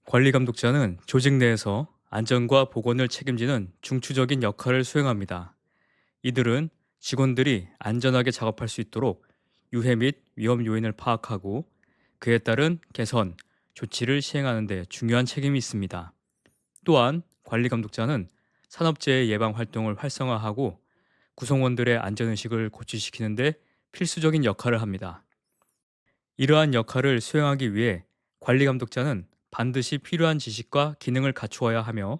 관리감독자는 조직 내에서 안전과 보건을 책임지는 중추적인 역할을 수행합니다. 이들은 직원들이 안전하게 작업할 수 있도록 유해 및 위험 요인을 파악하고 그에 따른 개선, 조치를 시행하는 데 중요한 책임이 있습니다. 또한 관리감독자는 산업재해 예방 활동을 활성화하고 구성원들의 안전의식을 고취시키는 데 필수적인 역할을 합니다. 이러한 역할을 수행하기 위해 관리 감독자는 반드시 필요한 지식과 기능을 갖추어야 하며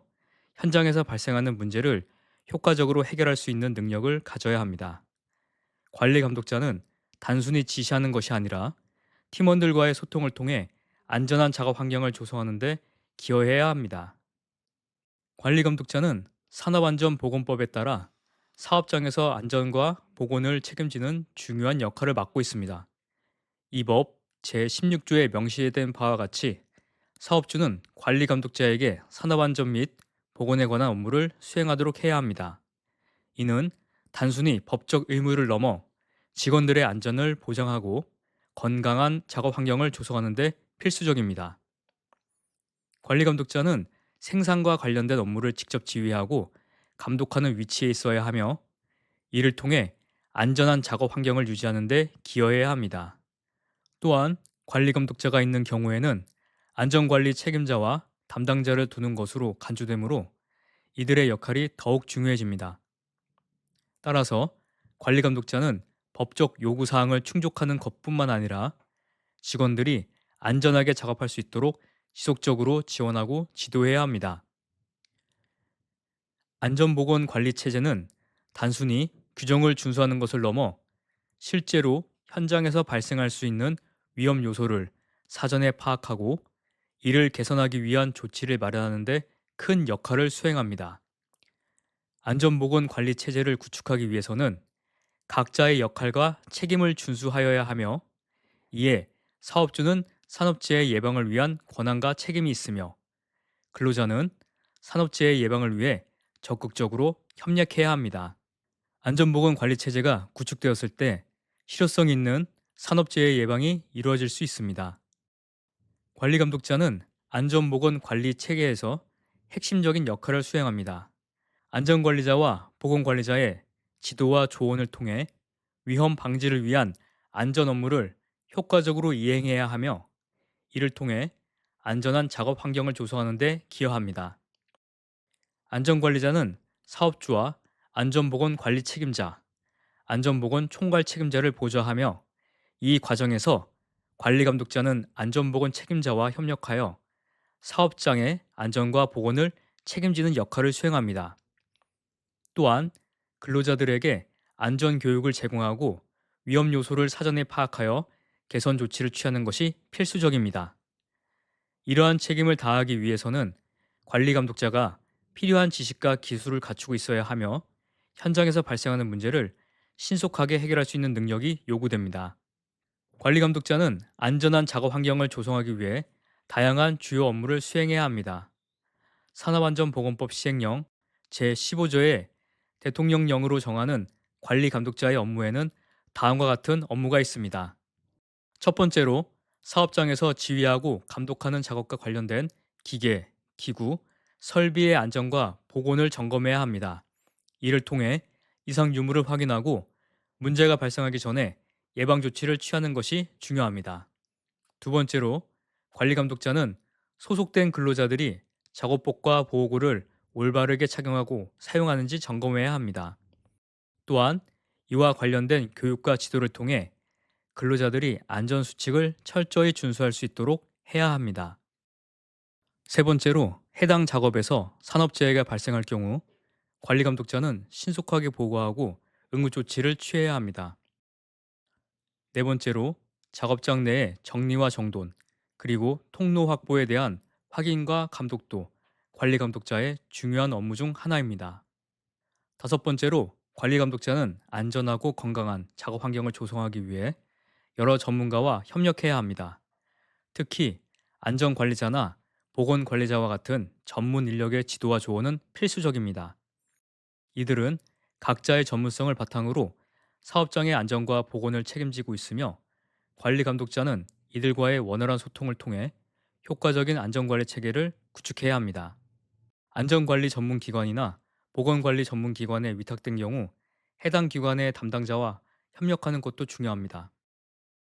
현장에서 발생하는 문제를 효과적으로 해결할 수 있는 능력을 가져야 합니다. 관리 감독자는 단순히 지시하는 것이 아니라 팀원들과의 소통을 통해 안전한 작업 환경을 조성하는 데 기여해야 합니다. 관리 감독자는 산업안전보건법에 따라 사업장에서 안전과 보건을 책임지는 중요한 역할을 맡고 있습니다. 이 법 제16조에 명시된 바와 같이 사업주는 관리 감독자에게 산업안전 및 보건에 관한 업무를 수행하도록 해야 합니다. 이는 단순히 법적 의무를 넘어 직원들의 안전을 보장하고 건강한 작업 환경을 조성하는 데 필수적입니다. 관리 감독자는 생산과 관련된 업무를 직접 지휘하고 감독하는 위치에 있어야 하며 이를 통해 안전한 작업 환경을 유지하는 데 기여해야 합니다. 또한 관리 감독자가 있는 경우에는 안전관리 책임자와 담당자를 두는 것으로 간주되므로 이들의 역할이 더욱 중요해집니다. 따라서 관리 감독자는 법적 요구 사항을 충족하는 것뿐만 아니라 직원들이 안전하게 작업할 수 있도록 지속적으로 지원하고 지도해야 합니다. 안전보건 관리 체제는 단순히 규정을 준수하는 것을 넘어 실제로 현장에서 발생할 수 있는 위험 요소를 사전에 파악하고 이를 개선하기 위한 조치를 마련하는 데 큰 역할을 수행합니다. 안전보건 관리 체제를 구축하기 위해서는 각자의 역할과 책임을 준수하여야 하며 이에 사업주는 산업재해 예방을 위한 권한과 책임이 있으며 근로자는 산업재해 예방을 위해 적극적으로 협력해야 합니다. 안전보건 관리 체제가 구축되었을 때 실효성 있는 산업재해 예방이 이루어질 수 있습니다. 관리 감독자는 안전보건 관리 체계에서 핵심적인 역할을 수행합니다. 안전관리자와 보건관리자의 지도와 조언을 통해 위험 방지를 위한 안전 업무를 효과적으로 이행해야 하며 이를 통해 안전한 작업 환경을 조성하는 데 기여합니다. 안전관리자는 사업주와 안전보건 관리 책임자, 안전보건 총괄 책임자를 보좌하며 이 과정에서 관리 감독자는 안전보건 책임자와 협력하여 사업장의 안전과 보건을 책임지는 역할을 수행합니다. 또한 근로자들에게 안전 교육을 제공하고 위험 요소를 사전에 파악하여 개선 조치를 취하는 것이 필수적입니다. 이러한 책임을 다하기 위해서는 관리 감독자가 필요한 지식과 기술을 갖추고 있어야 하며 현장에서 발생하는 문제를 신속하게 해결할 수 있는 능력이 요구됩니다. 관리 감독자는 안전한 작업 환경을 조성하기 위해 다양한 주요 업무를 수행해야 합니다. 산업안전보건법 시행령 제15조에 대통령령으로 정하는 관리 감독자의 업무에는 다음과 같은 업무가 있습니다. 첫 번째로 사업장에서 지휘하고 감독하는 작업과 관련된 기계, 기구, 설비의 안전과 복원을 점검해야 합니다. 이를 통해 이상 유무를 확인하고 문제가 발생하기 전에 예방 조치를 취하는 것이 중요합니다. 두 번째로 관리 감독자는 소속된 근로자들이 작업복과 보호구를 올바르게 착용하고 사용하는지 점검해야 합니다. 또한 이와 관련된 교육과 지도를 통해 근로자들이 안전수칙을 철저히 준수할 수 있도록 해야 합니다. 세 번째로 해당 작업에서 산업재해가 발생할 경우 관리감독자는 신속하게 보고하고 응급조치를 취해야 합니다. 네 번째로 작업장 내의 정리와 정돈, 그리고 통로 확보에 대한 확인과 감독도 관리감독자의 중요한 업무 중 하나입니다. 다섯 번째로 관리감독자는 안전하고 건강한 작업 환경을 조성하기 위해 여러 전문가와 협력해야 합니다. 특히 안전관리자나 보건관리자와 같은 전문 인력의 지도와 조언은 필수적입니다. 이들은 각자의 전문성을 바탕으로 사업장의 안전과 보건을 책임지고 있으며 관리 감독자는 이들과의 원활한 소통을 통해 효과적인 안전관리 체계를 구축해야 합니다. 안전관리 전문 기관이나 보건관리 전문 기관에 위탁된 경우 해당 기관의 담당자와 협력하는 것도 중요합니다.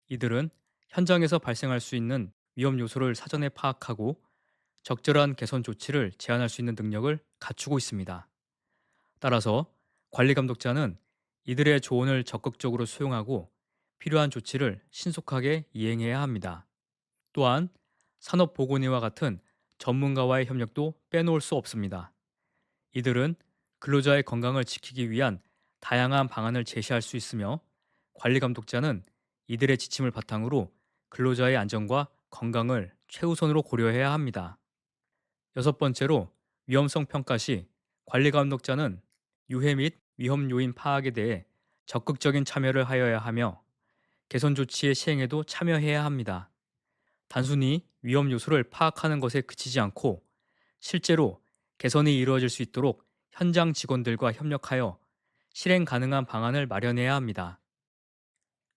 이들은 현장에서 발생할 수 있는 위험 요소를 사전에 파악하고 적절한 개선 조치를 제안할 수 있는 능력을 갖추고 있습니다. 따라서 관리 감독자는 이들의 조언을 적극적으로 수용하고 필요한 조치를 신속하게 이행해야 합니다. 또한 산업보건의와 같은 전문가와의 협력도 빼놓을 수 없습니다. 이들은 근로자의 건강을 지키기 위한 다양한 방안을 제시할 수 있으며 관리 감독자는 이들의 지침을 바탕으로 근로자의 안전과 건강을 최우선으로 고려해야 합니다. 여섯 번째로 위험성 평가 시 관리 감독자는 유해 및 위험 요인 파악에 대해 적극적인 참여를 하여야 하며 개선 조치의 시행에도 참여해야 합니다. 단순히 위험 요소를 파악하는 것에 그치지 않고 실제로 개선이 이루어질 수 있도록 현장 직원들과 협력하여 실행 가능한 방안을 마련해야 합니다.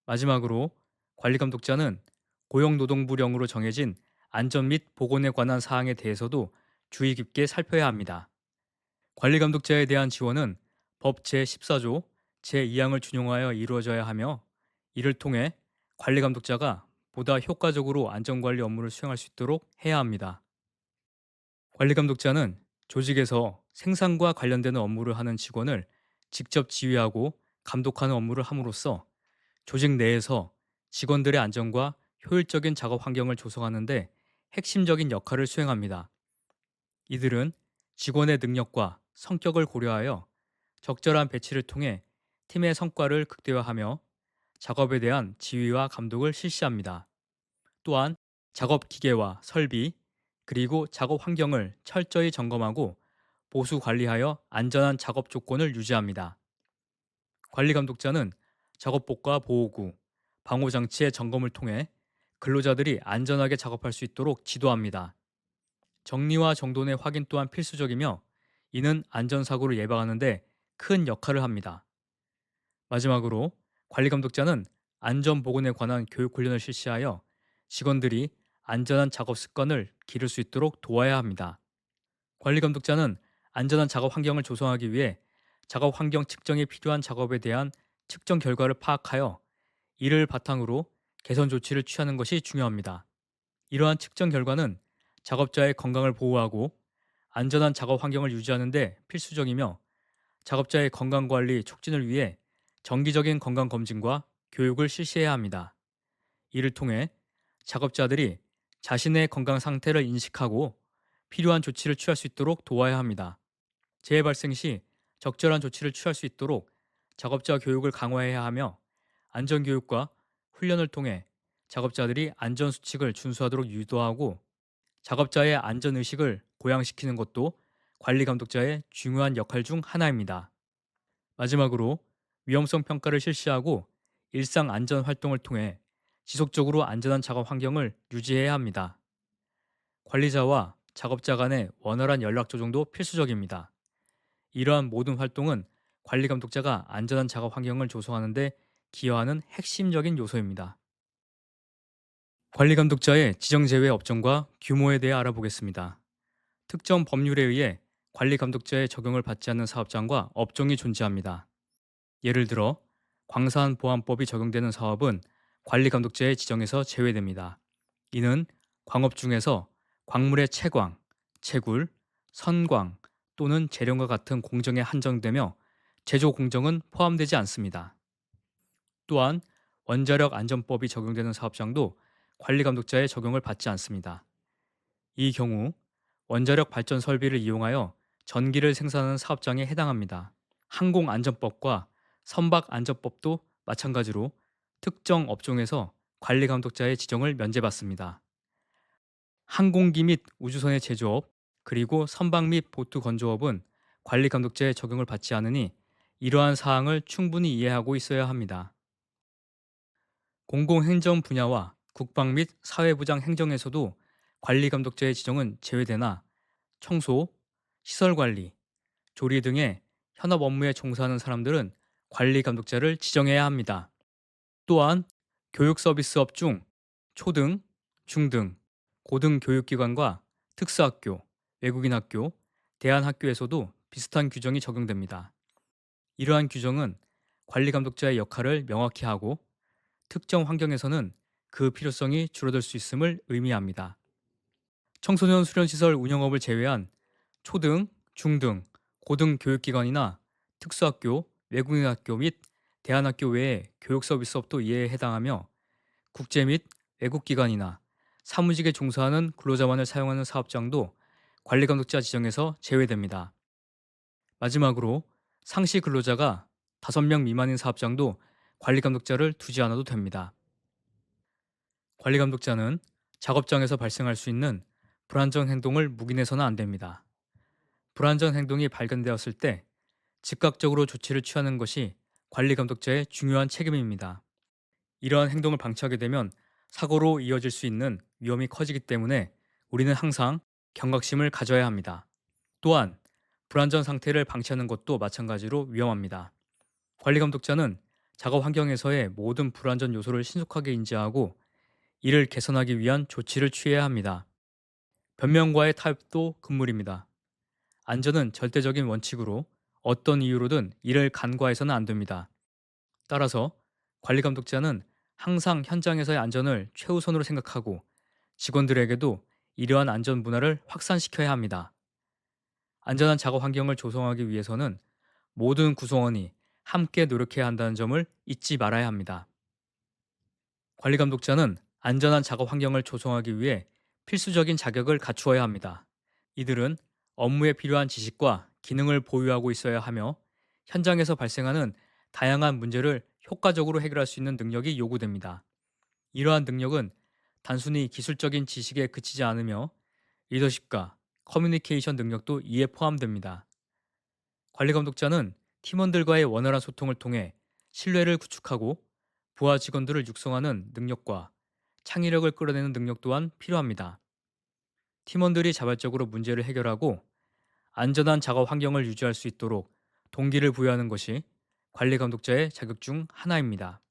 마지막으로 관리 감독자는 고용노동부령으로 정해진 안전 및 보건에 관한 사항에 대해서도 주의 깊게 살펴야 합니다. 관리 감독자에 대한 지원은 법 제14조 제2항을 준용하여 이루어져야 하며 이를 통해 관리 감독자가 보다 효과적으로 안전관리 업무를 수행할 수 있도록 해야 합니다. 관리 감독자는 조직에서 생산과 관련되는 업무를 하는 직원을 직접 지휘하고 감독하는 업무를 함으로써 조직 내에서 직원들의 안전과 효율적인 작업 환경을 조성하는 데 핵심적인 역할을 수행합니다. 이들은 직원의 능력과 성격을 고려하여 적절한 배치를 통해 팀의 성과를 극대화하며 작업에 대한 지휘와 감독을 실시합니다. 또한 작업 기계와 설비, 그리고 작업 환경을 철저히 점검하고 보수 관리하여 안전한 작업 조건을 유지합니다. 관리 감독자는 작업복과 보호구, 방호 장치의 점검을 통해 근로자들이 안전하게 작업할 수 있도록 지도합니다. 정리와 정돈의 확인 또한 필수적이며 이는 안전사고를 예방하는 데 큰 역할을 합니다. 마지막으로 관리 감독자는 안전보건에 관한 교육 훈련을 실시하여 직원들이 안전한 작업 습관을 기를 수 있도록 도와야 합니다. 관리 감독자는 안전한 작업 환경을 조성하기 위해 작업 환경 측정이 필요한 작업에 대한 측정 결과를 파악하여 이를 바탕으로 개선 조치를 취하는 것이 중요합니다. 이러한 측정 결과는 작업자의 건강을 보호하고 안전한 작업 환경을 유지하는 데 필수적이며 작업자의 건강 관리 촉진을 위해 정기적인 건강 검진과 교육을 실시해야 합니다. 이를 통해 작업자들이 자신의 건강 상태를 인식하고 필요한 조치를 취할 수 있도록 도와야 합니다. 재해 발생 시 적절한 조치를 취할 수 있도록 작업자 교육을 강화해야 하며 안전교육과 훈련을 통해 작업자들이 안전수칙을 준수하도록 유도하고 작업자의 안전의식을 고양시키는 것도 관리 감독자의 중요한 역할 중 하나입니다. 마지막으로 위험성 평가를 실시하고 일상 안전 활동을 통해 지속적으로 안전한 작업 환경을 유지해야 합니다. 관리자와 작업자 간의 원활한 연락 조정도 필수적입니다. 이러한 모든 활동은 관리 감독자가 안전한 작업 환경을 조성하는 데 기여하는 핵심적인 요소입니다. 관리 감독자의 지정 제외 업종과 규모에 대해 알아보겠습니다. 특정 법률에 의해 관리 감독자의 적용을 받지 않는 사업장과 업종이 존재합니다. 예를 들어 광산보안법이 적용되는 사업은 관리 감독자의 지정에서 제외됩니다. 이는 광업 중에서 광물의 채광, 채굴, 선광 또는 재련과 같은 공정에 한정되며 제조 공정은 포함되지 않습니다. 또한 원자력 안전법이 적용되는 사업장도 관리 감독자의 적용을 받지 않습니다. 이 경우 원자력 발전 설비를 이용하여 전기를 생산하는 사업장에 해당합니다. 항공안전법과 선박안전법도 마찬가지로 특정 업종에서 관리 감독자의 지정을 면제받습니다. 항공기 및 우주선의 제조업, 그리고 선박 및 보트 건조업은 관리 감독자의 적용을 받지 않으니 이러한 사항을 충분히 이해하고 있어야 합니다. 공공행정 분야와 국방 및 사회부장 행정에서도 관리 감독자의 지정은 제외되나 청소, 시설 관리, 조리 등의 현업 업무에 종사하는 사람들은 관리 감독자를 지정해야 합니다. 또한 교육 서비스업 중 초등, 중등, 고등교육기관과 특수학교, 외국인 학교, 대안학교에서도 비슷한 규정이 적용됩니다. 이러한 규정은 관리 감독자의 역할을 명확히 하고 특정 환경에서는 그 필요성이 줄어들 수 있음을 의미합니다. 청소년 수련시설 운영업을 제외한 초등, 중등, 고등 교육기관이나 특수학교, 외국인 학교 및 대안학교 외의 교육 서비스업도 이에 해당하며 국제 및 외국기관이나 사무직에 종사하는 근로자만을 사용하는 사업장도 관리감독자 지정에서 제외됩니다. 마지막으로 상시 근로자가 5명 미만인 사업장도 관리감독자를 두지 않아도 됩니다. 관리감독자는 작업장에서 발생할 수 있는 불안정 행동을 묵인해서는 안 됩니다. 불안전 행동이 발견되었을 때 즉각적으로 조치를 취하는 것이 관리감독자의 중요한 책임입니다. 이러한 행동을 방치하게 되면 사고로 이어질 수 있는 위험이 커지기 때문에 우리는 항상 경각심을 가져야 합니다. 또한 불안전 상태를 방치하는 것도 마찬가지로 위험합니다. 관리감독자는 작업 환경에서의 모든 불안전 요소를 신속하게 인지하고 이를 개선하기 위한 조치를 취해야 합니다. 변명과의 타협도 금물입니다. 안전은 절대적인 원칙으로 어떤 이유로든 이를 간과해서는 안 됩니다. 따라서 관리감독자는 항상 현장에서의 안전을 최우선으로 생각하고 직원들에게도 이러한 안전 문화를 확산시켜야 합니다. 안전한 작업 환경을 조성하기 위해서는 모든 구성원이 함께 노력해야 한다는 점을 잊지 말아야 합니다. 관리감독자는 안전한 작업 환경을 조성하기 위해 필수적인 자격을 갖추어야 합니다. 이들은 업무에 필요한 지식과 기능을 보유하고 있어야 하며 현장에서 발생하는 다양한 문제를 효과적으로 해결할 수 있는 능력이 요구됩니다. 이러한 능력은 단순히 기술적인 지식에 그치지 않으며 리더십과 커뮤니케이션 능력도 이에 포함됩니다. 관리 감독자는 팀원들과의 원활한 소통을 통해 신뢰를 구축하고 부하 직원들을 육성하는 능력과 창의력을 끌어내는 능력 또한 필요합니다. 팀원들이 자발적으로 문제를 해결하고 안전한 작업 환경을 유지할 수 있도록 동기를 부여하는 것이 관리 감독자의 자격 중 하나입니다.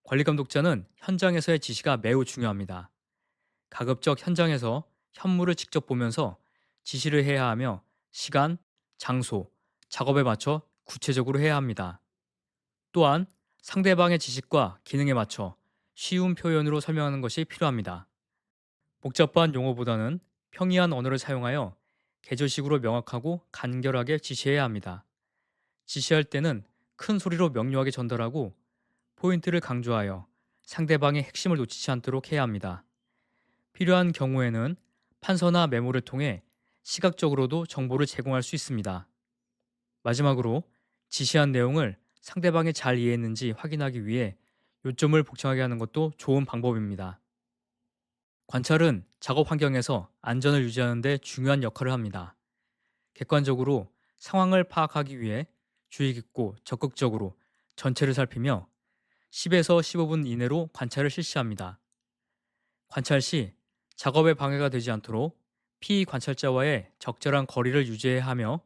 관리 감독자는 현장에서의 지시가 매우 중요합니다. 가급적 현장에서 현물을 직접 보면서 지시를 해야 하며 시간, 장소, 작업에 맞춰 구체적으로 해야 합니다. 또한 상대방의 지식과 기능에 맞춰 쉬운 표현으로 설명하는 것이 필요합니다. 복잡한 용어보다는 평이한 언어를 사용하여 계절식으로 명확하고 간결하게 지시해야 합니다. 지시할 때는 큰 소리로 명료하게 전달하고 포인트를 강조하여 상대방의 핵심을 놓치지 않도록 해야 합니다. 필요한 경우에는 판서나 메모를 통해 시각적으로도 정보를 제공할 수 있습니다. 마지막으로 지시한 내용을 상대방이 잘 이해했는지 확인하기 위해 요점을 복잡하게 하는 것도 좋은 방법입니다. 관찰은 작업 환경에서 안전을 유지하는 데 중요한 역할을 합니다. 객관적으로 상황을 파악하기 위해 주의 깊고 적극적으로 전체를 살피며 10에서 15분 이내로 관찰을 실시합니다. 관찰 시 작업에 방해가 되지 않도록 피의 관찰자와의 적절한 거리를 유지해야 하며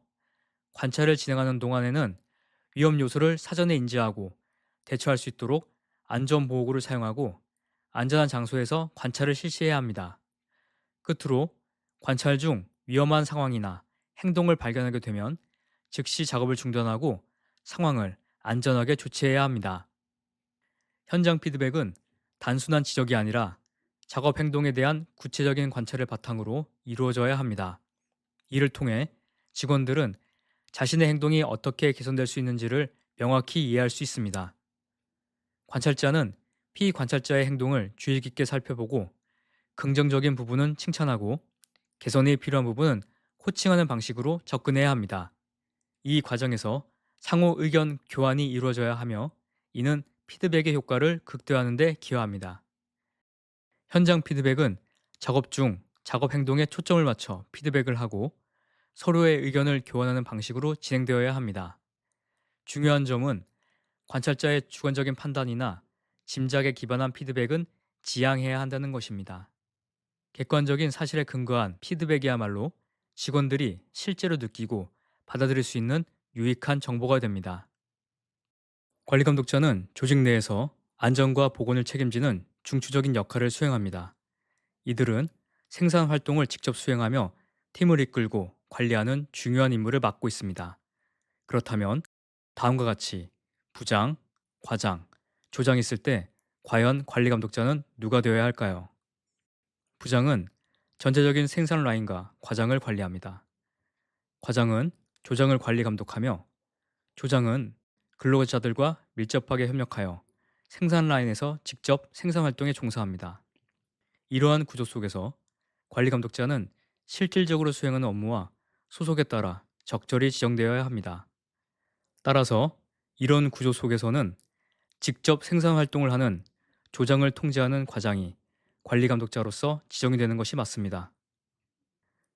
관찰을 진행하는 동안에는 위험 요소를 사전에 인지하고 대처할 수 있도록 안전보호구를 사용하고 안전한 장소에서 관찰을 실시해야 합니다. 끝으로 관찰 중 위험한 상황이나 행동을 발견하게 되면 즉시 작업을 중단하고 상황을 안전하게 조치해야 합니다. 현장 피드백은 단순한 지적이 아니라 작업 행동에 대한 구체적인 관찰을 바탕으로 이루어져야 합니다. 이를 통해 직원들은 자신의 행동이 어떻게 개선될 수 있는지를 명확히 이해할 수 있습니다. 관찰자는 피관찰자의 행동을 주의 깊게 살펴보고 긍정적인 부분은 칭찬하고 개선이 필요한 부분은 코칭하는 방식으로 접근해야 합니다. 이 과정에서 상호 의견 교환이 이루어져야 하며 이는 피드백의 효과를 극대화하는 데 기여합니다. 현장 피드백은 작업 중 작업 행동에 초점을 맞춰 피드백을 하고 서로의 의견을 교환하는 방식으로 진행되어야 합니다. 중요한 점은 관찰자의 주관적인 판단이나 짐작에 기반한 피드백은 지양해야 한다는 것입니다. 객관적인 사실에 근거한 피드백이야말로 직원들이 실제로 느끼고 받아들일 수 있는 유익한 정보가 됩니다. 관리감독자는 조직 내에서 안전과 보건을 책임지는 중추적인 역할을 수행합니다. 이들은 생산 활동을 직접 수행하며 팀을 이끌고 관리하는 중요한 임무를 맡고 있습니다. 그렇다면 다음과 같이 부장, 과장, 조장이 있을 때 과연 관리 감독자는 누가 되어야 할까요? 부장은 전체적인 생산 라인과 과장을 관리합니다. 과장은 조장을 관리 감독하며 조장은 근로자들과 밀접하게 협력하여 생산 라인에서 직접 생산 활동에 종사합니다. 이러한 구조 속에서 관리 감독자는 실질적으로 수행하는 업무와 소속에 따라 적절히 지정되어야 합니다. 따라서 이런 구조 속에서는 직접 생산 활동을 하는 조장을 통제하는 과장이 관리 감독자로서 지정이 되는 것이 맞습니다.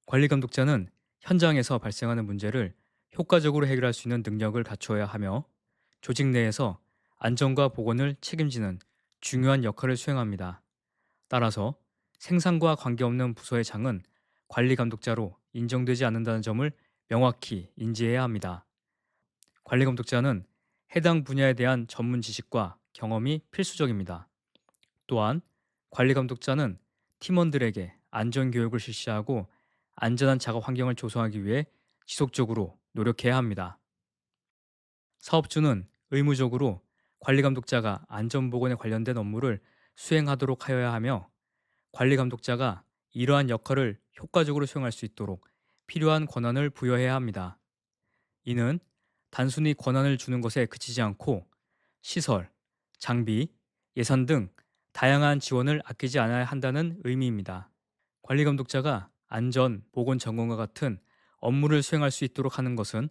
관리 감독자는 현장에서 발생하는 문제를 효과적으로 해결할 수 있는 능력을 갖추어야 하며 조직 내에서 안전과 보건을 책임지는 중요한 역할을 수행합니다. 따라서 생산과 관계없는 부서의 장은 관리 감독자로 인정되지 않는다는 점을 명확히 인지해야 합니다. 관리 감독자는 해당 분야에 대한 전문 지식과 경험이 필수적입니다. 또한 관리 감독자는 팀원들에게 안전 교육을 실시하고 안전한 작업 환경을 조성하기 위해 지속적으로 노력해야 합니다. 사업주는 의무적으로 관리 감독자가 안전보건에 관련된 업무를 수행하도록 하여야 하며 관리 감독자가 이러한 역할을 효과적으로 수행할 수 있도록 필요한 권한을 부여해야 합니다. 이는 단순히 권한을 주는 것에 그치지 않고 시설, 장비, 예산 등 다양한 지원을 아끼지 않아야 한다는 의미입니다. 관리 감독자가 안전, 보건 점검과 같은 업무를 수행할 수 있도록 하는 것은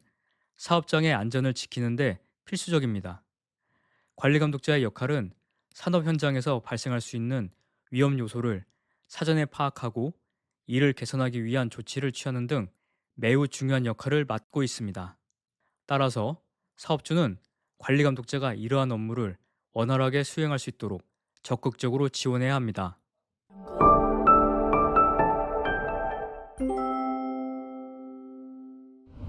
사업장의 안전을 지키는 데 필수적입니다. 관리 감독자의 역할은 산업 현장에서 발생할 수 있는 위험 요소를 사전에 파악하고 이를 개선하기 위한 조치를 취하는 등 매우 중요한 역할을 맡고 있습니다. 따라서 사업주는 관리 감독자가 이러한 업무를 원활하게 수행할 수 있도록 적극적으로 지원해야 합니다.